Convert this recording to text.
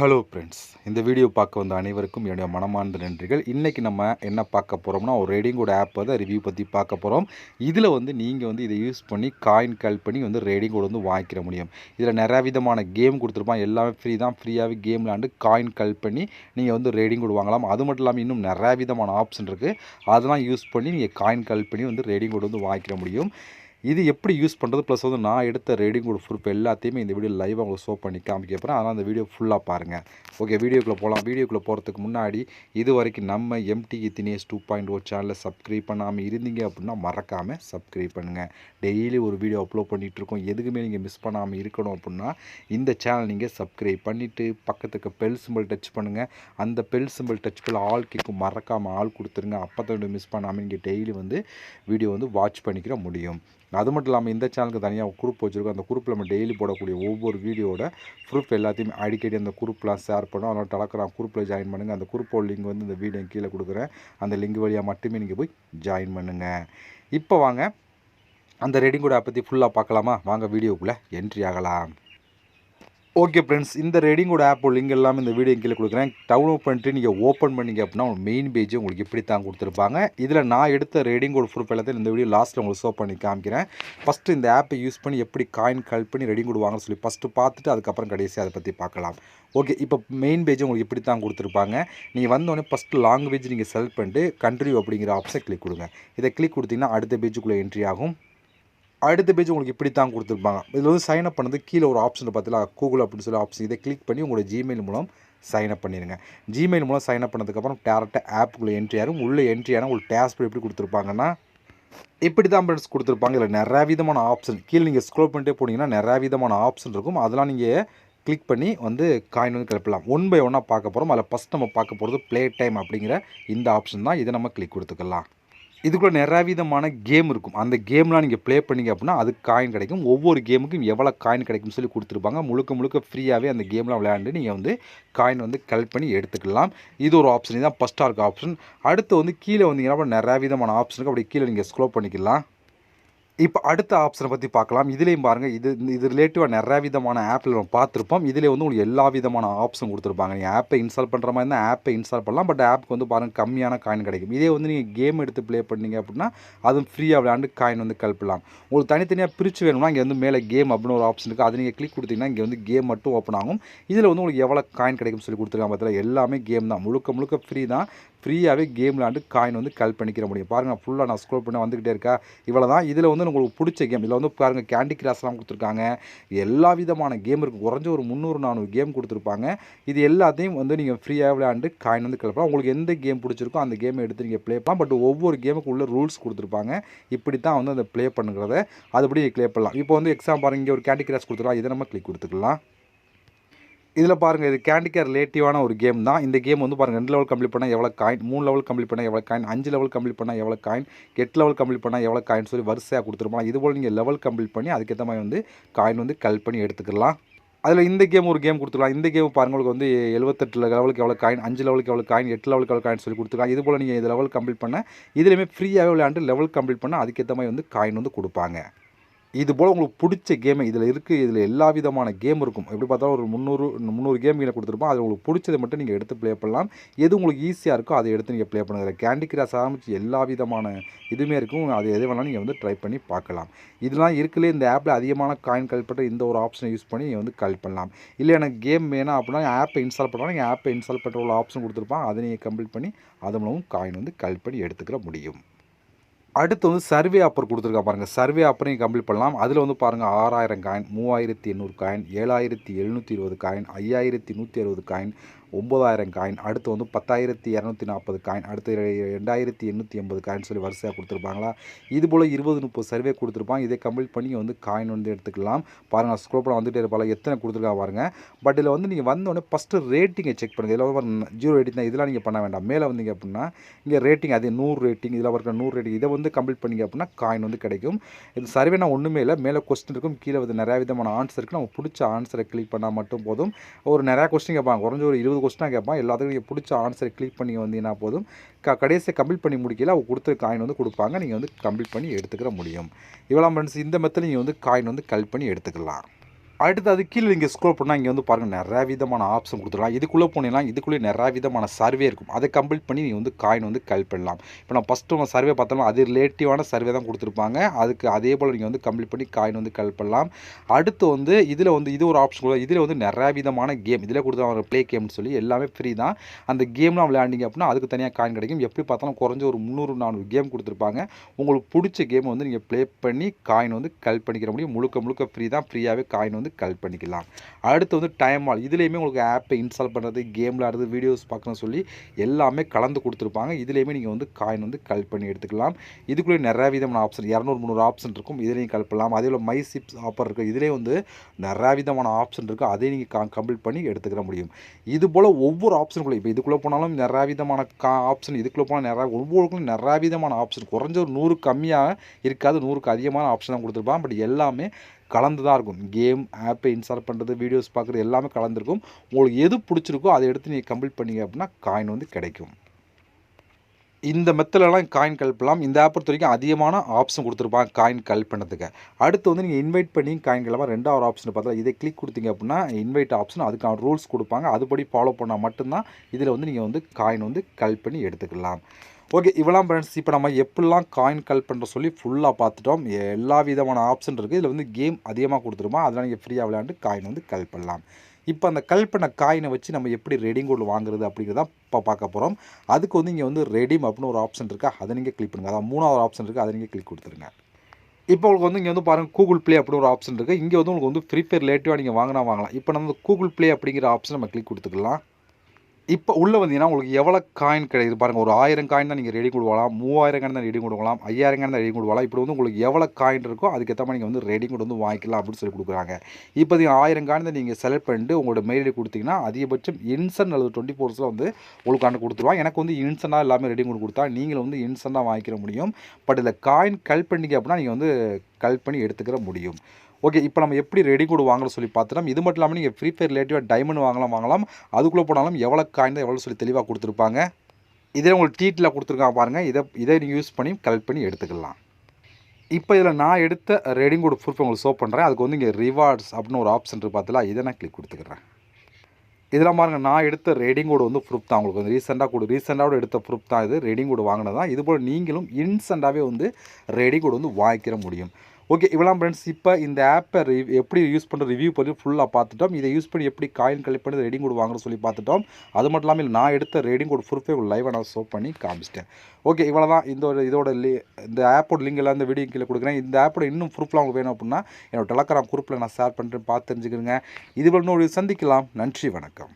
Hello friends, இந்த video பார்க்க வந்த அனைவருக்கும் என்னுடைய மனமார்ந்த நன்றிகள். இன்றைக்கி நம்ம என்ன பார்க்க போகிறோம்னா, ஒரு ரேடிங்கோட ஆப் ரிவ்யூ பற்றி பார்க்க போகிறோம். இதில் நீங்கள் இதை யூஸ் பண்ணி காயின் கல் பண்ணி ரேடிங் கோட் வாங்கிக்கிற முடியும். இதில் நிறையா விதமான கேம் கொடுத்துருப்பான். எல்லாமே ஃப்ரீ தான். ஃப்ரீயாகவே கேம் விளாண்டு காயின் கல் பண்ணி நீங்கள் ரேடிங் கோட் வாங்கலாம். அது மட்டும் இல்லாமல் இன்னும் நிறையா விதமான ஆப்ஷன் இருக்குது. அதெல்லாம் யூஸ் பண்ணி நீங்கள் காயின் கல் பண்ணி ரேடிங் கோட் வாங்கிக்கிற முடியும். இது எப்படி யூஸ் பண்ணுறது ப்ளஸ் நான் எடுத்த ரேடிங் கோட் ப்ரூஃப் எல்லாத்தையுமே இந்த வீடியோ லைவாக உங்களுக்கு ஷோ பண்ணி காமிக்க போகிறேன். அதனால் அந்த வீடியோ ஃபுல்லாக பாருங்கள். ஓகே, வீடியோக்குள்ளே போகலாம். வீடியோக்குள்ளே போகிறதுக்கு முன்னாடி இது வரைக்கும் நம்ம எம்டி தினேஷ் 2.0 சேனலை சப்ஸ்கிரைப் பண்ணாமல் இருந்தீங்க அப்படின்னா மறக்காமல் சப்ஸ்கிரைப் பண்ணுங்கள். டெய்லி ஒரு வீடியோ அப்லோட் பண்ணிகிட்ருக்கோம். எதுக்குமே நீங்கள் மிஸ் பண்ணாமல் இருக்கணும் அப்படின்னா இந்த சேனல் நீங்கள் சப்ஸ்கிரைப் பண்ணிவிட்டு பக்கத்துக்கு பெல் சிம்பிள் டச் பண்ணுங்கள். அந்த பெல் சிம்பிள் டச் பண்ண ஆல் கிக்கும் மறக்காமல் ஆள் கொடுத்துருங்க. அப்போ தான் மிஸ் பண்ணாமல் நீங்கள் டெய்லி வீடியோ வாட்ச் பண்ணிக்கிற முடியும். அது மட்டும் இல்லாமல் இந்த சேனலுக்கு தனியாக குரூப் வச்சுருக்கோம். அந்த குரூப்பில் நம்ம டெய்லி போடக்கூடிய ஒவ்வொரு வீடியோட ப்ரூஃப் எல்லாத்தையுமே அடிக்கடி அந்த குரூப்லாம் ஷேர் பண்ணோம். அதனால் டெலகிராம் குரூப்பில் ஜாயின் பண்ணுங்கள். அந்த குரூப்போட லிங்க் இந்த வீடியோ கீழே கொடுக்குறேன். அந்த லிங்க் வழியாக மட்டுமே நீங்கள் போய் ஜாயின் பண்ணுங்கள். இப்போ வாங்க அந்த ரேடிங் கோட் பற்றி ஃபுல்லாக பார்க்கலாமா? வாங்க வீடியோக்குள்ளே என்ட்ரி ஆகலாம். ஓகே ஃப்ரெண்ட்ஸ், இந்த ரேடிங் கோட் ஆப் லிங்க் எல்லாமே இந்த வீடியோ கீழே கொடுக்குறேன். டவுன்லோட் பண்ணிட்டு நீங்கள் ஓப்பன் பண்ணிங்க அப்படின்னா மெயின் பேஜ் உங்களுக்கு இப்படி தான் கொடுத்துருப்பாங்க. இதில் நான் எடுத்த ரேடிங் கோட் ப்ரூஃப் எல்லாத்தையும் இந்த வீடியோ லாஸ்ட்டில் உங்களுக்கு ஷோ பண்ணி காமிக்கிறேன். ஃபஸ்ட்டு இந்த ஆப்பை யூஸ் பண்ணி எப்படி காயின் கல் பண்ணி ரேடிங் கோட் வாங்க சொல்லி ஃபஸ்ட்டு பார்த்துட்டு அதுக்கப்புறம் கடைசி அதை பற்றி பார்க்கலாம். ஓகே, இப்போ மெயின் பேஜ் உங்களுக்கு இப்படி தான் கொடுத்துருப்பாங்க. நீங்கள் வந்தோடனே ஃபஸ்ட்டு லாங்குவேஜ் நீங்கள் செலக்ட் பண்ணிட்டு கண்ட்ரி அப்படிங்கிற ஆப்ஷனை கிளிக் கொடுங்க. இதை கிளிக் கொடுத்தீங்கன்னா அடுத்த பேஜுக்குள்ளே என்ட்ரி ஆகும். அடுத்த பேஜ் உங்களுக்கு இப்படி தான் கொடுத்துருப்பாங்க. இதில் சைன் அப் பண்ணது கீழே ஒரு ஆப்ஷன் பார்த்தீங்களா, கூகுள் அப்படின்னு சொல்லி ஆப்ஷன். இதை கிளிக் பண்ணி உங்களோட ஜிமெயில் மூலம் சைன் அப் பண்ணிடுங்க. ஜிமெயில் மூலம் சைன் அப் பண்ணதுக்கப்புறம் டேரெக்டாக ஆப்புக்குள்ளே என்ட்ரி ஆகும். உள்ளே என்ட்ரி ஆனால் உங்களுக்கு டேஷ்போர்ட் எப்படி கொடுத்துருப்பாங்கன்னா இப்படி தான் ஃப்ரெண்ட்ஸ் கொடுத்துருப்பாங்க. இதில் நிறையா விதமான ஆப்ஷன் கீழே நீங்கள் ஸ்க்ரோல் பண்ணிட்டே போனீங்கன்னா நிறையா விதமான ஆப்ஷன் இருக்கும். அதெல்லாம் நீங்கள் கிளிக் பண்ணி காயின் கிளப்பலாம். ஒன் பை ஒன்னாக பார்க்க போகிறோம். அதில் ஃபஸ்ட் நம்ம பார்க்க போகிறது ப்ளே டைம் அப்படிங்கிற இந்த ஆப்ஷன் தான். இதை நம்ம கிளிக் கொடுத்துக்கலாம். இதுக்குள்ள நிறைய விதமான கேம் இருக்கும். அந்த கேம்லாம் நீங்கள் ப்ளே பண்ணிங்க அப்படின்னா அதுக்கு காயின் கிடைக்கும். ஒவ்வொரு கேமுக்கும் எவ்வளோ காயின் கிடைக்கும்னு சொல்லி கொடுத்துருப்பாங்க. முழுக்க முழுக்க ஃப்ரீயாகவே அந்த கேம்லாம் விளையாண்டு நீங்கள் காயின் கலெக்ட் பண்ணி எடுத்துக்கலாம். இது ஒரு ஆப்ஷன். இதுதான் ஃபஸ்ட்டாக இருக்க ஆப்ஷன். அடுத்து கீழே வந்தீங்கன்னா நிறைய விதமான ஆப்ஷனுக்கு அப்படி கீழே நீங்கள் ஸ்க்ரோல் பண்ணிக்கலாம். இப்போ அடுத்த ஆப்ஷனை பற்றி பார்க்கலாம். இதுலேயும் பாருங்கள், இது ரிலேட்டிவாக நிறையா விதமான ஆப்பில் நம்ம பார்த்துருப்போம். இதில் உங்களுக்கு எல்லா விதமான ஆப்ஷன் கொடுத்துருப்பாங்க. நீங்கள் ஆப்பை இன்ஸ்டால் பண்ணுற மாதிரி இருந்தால் ஆப்பை இன்ஸ்டால் பண்ணலாம். பட் ஆப்புக்கு பாருங்கள் கம்மியான காயின் கிடைக்கும். இதே நீங்கள் கேம் எடுத்து ப்ளே பண்ணீங்க அப்படின்னா அதுவும் ஃப்ரீயாக விளையாண்டு காயின் கல்பலாம். உங்களுக்கு தனித்தனியாக பிரித்து வேணும்னா இங்கே மேலே கேம் அப்படின்னு ஒரு ஆப்ஷன் இருக்குது. அது நீங்கள் கிளிக் கொடுத்தீங்கன்னா இங்கே கேம் மட்டும் ஓப்பன் ஆகும். இதில் உங்களுக்கு எவ்வளோ காயின் கிடைக்கும்னு சொல்லி கொடுத்துருக்காங்க. பார்த்தீங்கன்னா எல்லாமே கேம் தான். முழுக்க முழுக்க ஃப்ரீ தான். ஃப்ரீயாகவே கேம் விளாண்டு காயின் கல் பண்ணிக்கிற முடியும். பாருங்கள், ஃபுல்லாக நான் ஸ்க்ரோல் பண்ண வந்துக்கிட்டே இருக்கா. இவ்வளோ தான். இதில் உங்களுக்கு பிடிச்ச கேம் இதில் பாருங்கள் கேண்டி கிராஷ்லாம் கொடுத்துருக்காங்க. எல்லா விதமான கேம் இருக்குது. குறைஞ்ச ஒரு 300-400 கேம் கொடுத்துருப்பாங்க. இது எல்லாத்தையும் நீங்கள் ஃப்ரீயாக விளையாண்டு காயின் கலப்பலாம். உங்களுக்கு எந்த கேம் பிடிச்சிருக்கோ அந்த கேமை எடுத்து நீங்கள் ப்ளே பண்ணலாம். பட் ஒவ்வொரு கேமுக்கு உள்ள ரூல்ஸ் கொடுத்துருப்பாங்க. இப்படி தான் அந்த ப்ளே பண்ணுறத அதுபடி ப்ளே பண்ணலாம். இப்போ எக்ஸாம் பாருங்கள், இங்கே ஒரு கேண்டி கிராஷ் கொடுத்துருக்கலாம். இதை நம்ம கிளிக் கொடுத்துக்கலாம். இதில் பாருங்கள், இது கேண்டி கிராஷ் ரிலேட்டிவான ஒரு கேம் தான். இந்த கேம் பாருங்கள் 2 லெவல் கம்ப்ளீட் பண்ணால் எவ்வளோ காயின், 3 லெவல் கம்ப்ளீட் பண்ணால் எவ்வளோ காயின், 5 லெவல் கம்ப்ளீட் பண்ணால் எவ்வளோ காயின், 8 லெவல் கம்ப்ளீட் பண்ணால் எவ்வளோ காயின் சொல்லி வரிசையாக கொடுத்துருப்பாங்க. இதுபோல் நீங்கள் லெவல் கம்ப்ளீட் பண்ணி அதுக்கேற்ற மாதிரி காயின் கல் பண்ணி எடுத்துக்கலாம். அதில் இந்த கேம் ஒரு கேம் கொடுத்துக்கலாம். இந்த கேம் பாருங்கள், உங்களுக்கு 78 லெவலுக்கு எவ்வளோ காயின், 5 லெவலுக்கு எவ்வளோ காயின், 8 லெவலுக்கு எவ்வளோ காயின் சொல்லி கொடுத்துருக்காங்க. இது போல் நீங்கள் இது லெவல் கம்ப்ளீட் பண்ண இதுலேயுமே ஃப்ரீயாகவே விளையாண்டு லெவல் கம்ப்ளீட் பண்ணால் அதுக்கேற்ற மாதிரி காயின் கொடுப்பாங்க. இது போல் உங்களுக்கு பிடிச்ச கேமை இதில் இருக்குது. இதில் எல்லா விதமான கேம் இருக்கும். எப்படி பார்த்தாலும் ஒரு 300 கேம் கீழே கொடுத்துருப்போம். அது உங்களுக்கு பிடிச்சதை மட்டும் நீங்கள் எடுத்து ப்ளே பண்ணலாம். எது உங்களுக்கு ஈஸியாக இருக்கோ அதை எடுத்து நீங்கள் ப்ளே பண்ணுங்கள். கேண்டி கிராஷ் ஆரம்பித்து எல்லா விதமான இதுவுமே இருக்கும். அது எது வேணாலும் நீங்கள் ட்ரை பண்ணி பார்க்கலாம். இதெல்லாம் இருக்குல்லே இந்த ஆப்பில் அதிகமான காயின் கல் பண்ணுற இந்த ஒரு ஆப்ஷனை யூஸ் பண்ணி நீங்கள் கல் பண்ணலாம். இல்லை எனக்கு கேம் வேணாம் அப்படின்னா ஆப்பை இன்ஸ்டால் பண்ணலாம். நீங்கள் ஆப்பை இன்ஸ்டால் பண்ணுற ஒரு ஆப்ஷன் கொடுத்துருப்பாங்க. அதை நீங்கள் கம்ப்ளீட் பண்ணி அது மூலமும் காயின் கல் பண்ணி எடுத்துக்கிற முடியும். அடுத்து சர்வே ஆஃபர் கொடுத்துருக்கா பாருங்கள். சர்வே ஆஃபரையும் கம்ப்ளீட் பண்ணலாம். அதில் பாருங்கள் 6000 coin, 3800 coin, 7720 coin, 5160 coin, 9000 coin, அடுத்து 10240 காயின், அடுத்து 2880 காயின் சொல்லி வரிசையாக கொடுத்துருப்பாங்களா. இதுபோல் 20-30 சர்வே கொடுத்துருப்பாங்க. இதை கம்ப்ளீட் பண்ணி காயின் எடுத்துக்கலாம். பாருங்கள், ஸ்க்ரோல் பண்ண வந்துகிட்டே இருப்பாங்க. எத்தனை கொடுத்துருக்காங்க பாருங்கள். பட் இதில் நீங்கள் வந்தோடனே ஃபஸ்ட்டு ரேட்டிங்கை செக் பண்ணுங்கள். இதில் 0 ரேட்டிங் தான். இதெல்லாம் நீங்கள் பண்ண வேண்டாம். மேலே வந்தீங்க அப்படின்னா இங்கே ரேட்டிங் அதே 100 ரேட்டிங், இதில் இருக்கிற 100 ரேட்டிங் இதை கம்ப்ளீட் பண்ணிங்க அப்படின்னா காயின் கிடைக்கும். இது சர்வேனா ஒன்றுமே இல்லை. மேலே கொஸ்டின் இருக்கும், கீழே நிறையா விதமான ஆன்சர் இருக்குது. நம்ம பிடிச்ச ஆன்சரை கிளிக் பண்ணால் மட்டும் போதும். ஒரு நிறையா கொஸ்டின் கேட்பாங்க. குறைஞ்ச ஒரு 20 கொஸ்டினாக கேட்பான். எல்லாத்துக்கும் நீங்கள் பிடிச்ச ஆன்சரை கிளிக் பண்ணி வந்தீங்கன்னா போதும். கடைசியை கம்ப்ளீட் பண்ணி முடிக்கல அவங்க கொடுத்த காயின் கொடுப்பாங்க. நீங்கள் கம்ப்ளீட் பண்ணி எடுத்துக்கிற முடியும். இவ்வளோ ஃப்ரெண்ட்ஸ், இந்த மெத்தட் நீங்கள் காயின் கல் பண்ணி எடுத்துக்கலாம். அடுத்து அது கீழே நீங்கள் ஸ்க்ரோல் பண்ணால் இங்கே வந்து பாருங்கள் நிறையா விதமான ஆப்ஷன் கொடுத்துருக்கலாம். இதுக்குள்ளே போனீங்கன்னா இதுக்குள்ளேயே நிறையா விதமான சர்வே இருக்கும். அதை கம்ப்ளீட் பண்ணி நீங்கள் வந்து காயின் வந்து கலெக்ட் பண்ணலாம். இப்போ நான் ஃபஸ்ட்டு உங்கள் சர்வே பார்த்தாலும் அது ரிலேட்டிவான சர்வே தான் கொடுத்துருப்பாங்க. அதுக்கு அதே போல் நீங்கள் வந்து கம்ப்ளீட் பண்ணி காயின் வந்து கலெக்ட் பண்ணலாம். அடுத்து வந்து இதில் வந்து இது ஒரு ஆப்ஷன் கூட இதில் வந்து நிறையா விதமான கேம் இதில் கொடுத்து ப்ளே கேம்னு சொல்லி எல்லாமே ஃப்ரீ தான். அந்த கேம்லாம் விளையாண்டிங்க அப்படின்னா அதுக்கு தனியாக காயின் கிடைக்கும். எப்படி பார்த்தாலும் குறைஞ்ச ஒரு 300-400 கேம் கொடுத்துருப்பாங்க. உங்களுக்கு பிடிச்ச கேமை வந்து நீங்கள் ப்ளே பண்ணி காயின் வந்து கலெக்ட் பண்ணிக்கிற முடியும். முழுக்க ஃப்ரீ தான். ஃப்ரீயாகவே காயின் வந்து கலெக்ட் பண்ணிக்கலாம். அடுத்து வந்து டைம் வால் இதுலேயுமே உங்களுக்கு ஆப்பை இன்ஸ்டால் பண்ணுறது, கேம் விளையாடுறது, வீடியோஸ் பார்க்கணும்னு சொல்லி எல்லாமே கலந்து கொடுத்துருப்பாங்க. இதுலேயுமே நீங்கள் வந்து காயின் வந்து கலெக்ட் பண்ணி எடுத்துக்கலாம். இதுக்குள்ளே நிறைய விதமான ஆப்ஷன் 200-300 ஆப்ஷன் இருக்கும். இதுலேயும் கலெக்ட் பண்ணலாம். அதே போல் மை சிப்ஸ் ஆஃபர் இருக்குது. இதிலே வந்து நிறையா விதமான ஆப்ஷன் இருக்குது. அதையும் நீங்கள் கம்ப்ளீட் பண்ணி எடுத்துக்கிற முடியும். இது போல் ஒவ்வொரு ஆப்ஷனுக்குள்ளே இப்போ இதுக்குள்ளே போனாலும் நிறையா விதமான ஆப்ஷன், இதுக்குள்ளே போனால் நிறையா ஒவ்வொருக்கும் நிறையா விதமான ஆப்ஷன் குறைஞ்ச ஒரு 100 கம்மியாக இருக்காது, 100க்கு அதிகமான ஆப்ஷன் தான் கொடுத்துருப்பாங்க. பட் எல்லாமே கலந்து தான் இருக்கும். கேம் ஆப்பை இன்ஸ்டால் பண்ணுறது, வீடியோஸ் பார்க்குறது எல்லாமே கலந்துருக்கும். உங்களுக்கு எது பிடிச்சிருக்கோ அதை எடுத்து நீங்கள் கம்ப்ளீட் பண்ணிங்க அப்படின்னா காயின் வந்து கிடைக்கும். இந்த மெத்தடெல்லாம் காயின் கலெக்ட் பண்ணலாம். இந்த ஆப் பொறுத்த வரைக்கும் அதிகமான ஆப்ஷன் கொடுத்துருப்பாங்க காயின் கலெக்ட் பண்ணுறதுக்கு. அடுத்து வந்து நீங்கள் இன்வைட் பண்ணி காயின் கலெக்ட் ரெண்டாவது ஆப்ஷன் பார்த்தா இதை கிளிக் கொடுத்தீங்க அப்படின்னா இன்வைட் ஆப்ஷன் அதுக்கான ரூல்ஸ் கொடுப்பாங்க. அதுபடி ஃபாலோ பண்ணால் மட்டும்தான் இதில் வந்து நீங்கள் வந்து காயின் வந்து கலெக்ட் பண்ணி எடுத்துக்கலாம். ஓகே, இவ்வளோ ஃப்ரெண்ட்ஸ் இப்போ நம்ம எப்படிலாம் காயின் கலெக்ட் பண்ணுற சொல்லி ஃபுல்லாக பார்த்துட்டோம். எல்லா விதமான ஆப்ஷன் இருக்குது. இதில் வந்து கேம் அதிகமாக கொடுத்துருமா அதெல்லாம் நீங்கள் ஃப்ரீயாக விளையாண்டு காயின் வந்து கலெக்ட் பண்ணலாம். இப்போ அந்த கலெக்ட் பண்ண காயினை வச்சு நம்ம எப்படி ரெடீம் கோட் வாங்குறது அப்படிங்கிறத இப்போ பார்க்க போகிறோம். அதுக்கு வந்து இங்கே வந்து ரெடீம் அப்படின்னு ஒரு ஆப்ஷன் இருக்கா அதை நீங்கள் கிளிக் பண்ணுங்கள். அதான் 3வது ஆப்ஷன் இருக்குது, அதை நீங்கள் கிளிக் கொடுத்துருங்க. இப்போ உங்களுக்கு வந்து இங்கே வந்து பாருங்கள் கூகுள் ப்ளே அப்படின்னு ஒரு ஆப்ஷன் இருக்குது. இங்கே வந்து உங்களுக்கு வந்து ஃப்ரீ ஃபயர் ரிலேட்டிவாக நீங்கள் வாங்கலாம். இப்போ நம்ம கூகுள் ப்ளே அப்படிங்கிற ஆப்ஷன் நம்ம கிளிக் கொடுத்துக்கலாம். இப்போ உள்ளே வந்தீங்கன்னா உங்களுக்கு எவ்வளோ காயின் கிடைக்குது பாருங்கள். ஒரு 1000 காயின் தான் நீங்கள் ரெடி கொடுக்கலாம், 3000 காயின் தான் ரெடி கொடுக்கலாம், 5000 காயின் தான் ரெடி கொடுக்கலாம். இப்படி வந்து உங்களுக்கு எவ்வளோ காயின் இருக்கோ அதுக்கேற்ற மாதிரி நீங்கள் வந்து ரெடி கோட் வந்து வாங்கிக்கலாம் அப்படின்னு சொல்லி கொடுக்குறாங்க. இப்போ நீங்கள் 1000 காயின் தான் நீங்கள் செலக்ட் பண்ணிட்டு உங்களோட மெயில் ஐடி கொடுத்தீங்கன்னா அதிகபட்சம் இன்ஸ்டன்ட் அல்லது 24 ஹவர்ஸில் வந்து உங்களுக்கு காண்டு கொடுத்துருவாங்க. எனக்கு வந்து இன்ஸ்டன்ட்டாக எல்லாமே ரெடி கோட் கொடுத்தா நீங்களும் வந்து இன்ஸ்டன்ட்டாக வாங்கிக்கிற முடியும். பட் இதில் காயின் கலெக்ட் பண்ணிங்க அப்படின்னா நீங்கள் வந்து கலெக்ட் பண்ணி எடுத்துக்கிற முடியும். ஓகே, இப்போ நம்ம எப்படி ரெடி கோட் வாங்குற சொல்லி பார்த்துட்டோம். இது மட்டும் இல்லாமல் நீங்கள் ஃப்ரீ ஃபயர் ரிலேட்டிவாக டைமண்ட் வாங்கலாம். அதுக்குள்ளே போனாலும் எவ்வளோ காயின் தான் எவ்வளோ சொல்லி தெளிவாக கொடுத்துருப்பாங்க. இதே உங்களுக்கு டீட்டில் கொடுத்துருக்காங்க பாருங்கள். இதை நீங்கள் யூஸ் பண்ணி கலெக்ட் பண்ணி எடுத்துக்கலாம். இப்போ இதில் நான் எடுத்த ரெடிங் கோட் ப்ரூஃப் உங்களுக்கு ஷோ பண்ணுறேன். அதுக்கு வந்து இங்கே ரிவார்ட்ஸ் அப்படின்னு ஒரு ஆப்ஷன் இருக்குது பார்த்தீங்களா, இதை நான் கிளிக் கொடுத்துக்கிறேன். இதெல்லாம் பாருங்கள், நான் எடுத்த ரெடிங் கோட் வந்து ப்ரூஃப் தான். உங்களுக்கு வந்து ரீசெண்டாக எடுத்த ப்ரூஃப் தான் இது. ரெடிங் கோட் வாங்கினது தான். இதுபோல் நீங்களும் இன்ஸ்டண்ட்டாகவே வந்து ரெடிங் கோட் வந்து வாங்கிக்கிற முடியும். ஓகே, இவ்வளோ ஃப்ரெண்ட்ஸ் இப்போ இந்த ஆப்பை எப்படி யூஸ் பண்ணுற ரிவ்யூ பண்ணி ஃபுல்லாக பார்த்துட்டோம். இதை யூஸ் பண்ணி எப்படி காயின் கலெக்ட் பண்ணி ரெடிங் கோட் வாங்குற சொல்லி பார்த்துட்டோம். அது மட்டும் இல்லாமல் நான் எடுத்த ரெடிங் கோட் ப்ரூஃபே லைவாக நான் ஷோ பண்ணி காமிச்சிட்டேன். ஓகே, இவ்வளோ தான். இந்த ஆப்போட லிங்க் எல்லாம் இந்த வீடியோ கீழே கொடுக்குறேன். இந்த ஆப்போட இன்னும் ப்ரூஃப்லாம் உங்களுக்கு வேணும் அப்படின்னா என்னோட டெலகிராம் குரூப்பில் நான் ஷேர் பண்ணுறேன், பார்த்து தெரிஞ்சுக்கிறேங்க. இதுபோல் இன்னொரு சந்திக்கலாம். நன்றி, வணக்கம்.